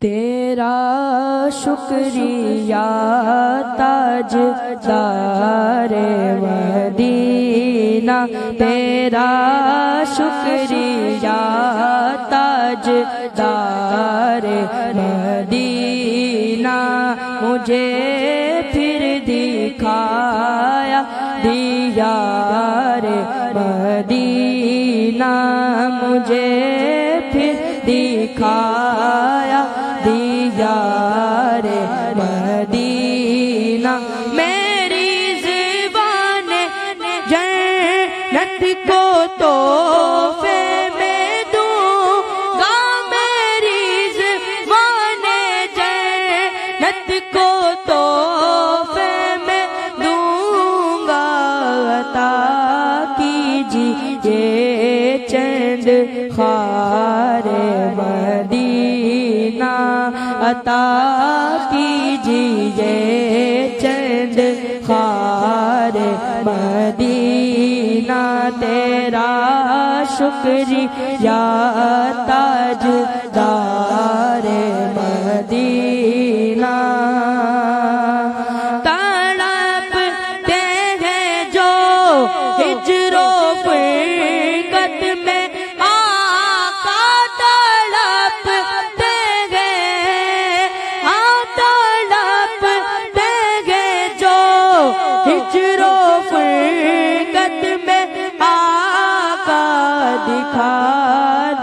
تیرا شکریہ تاجدار مدینہ، تیرا شکریہ تاجدار مدینہ، مجھے پھر دکھایا دیار مدینہ، مجھے پھر دکھایا دیار مدینہ، میری زبان جنت کو تحفے میں دوں گا، میری زبان جنت کو تحفے میں دوں گا، عطا کیجیے چند خار مدینہ، عطا کیجیے چند خار مدینہ، تیرا شکریہ تاجدار مدینہ، تڑپتے ہیں جو ہجر و فرقت میں آقا، تڑپتے ہیں تڑپتے ہیں جو ہجر و فرقت میں آقا، دکھا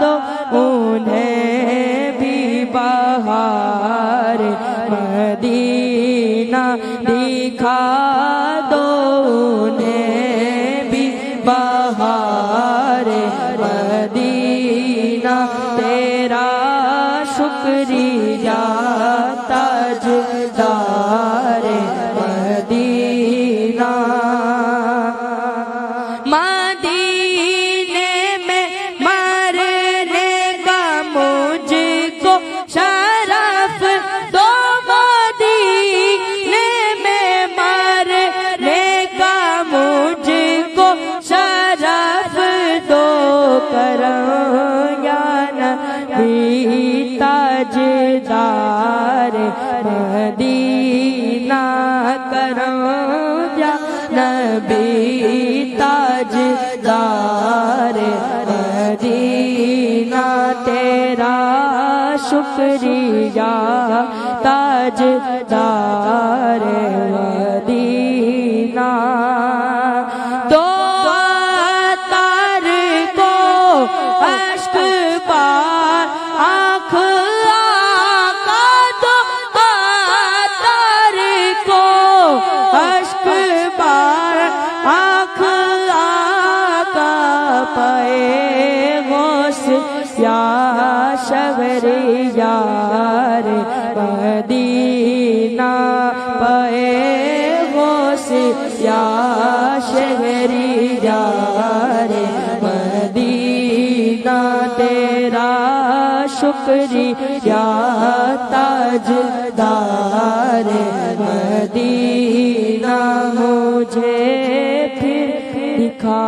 دو انہیں بھی بہار مدینہ، دکھا دو انہیں بھی بہار مدینہ، تیرا شکریہ تاجدار مدینہ، مدینے میں مرنے کا مجھ کو شرف دو، مدینے میں مرنے کا مجھ کو شرف دو، کرم یا نبی تاجدار مدینہ، کرم یا نبی تاجدار مدینہ، تیرا شکریہ تاجدار مدینہ، دو تار کو اشک بار آنکھ آقا، دو تار کو اشک بار آنکھ آقا، پائے غوث یا شہریار مدینہ، پائے غوث یا شہریار مدینہ، تیرا شکریہ تاجدار مدینہ، مجھے پھر دکھا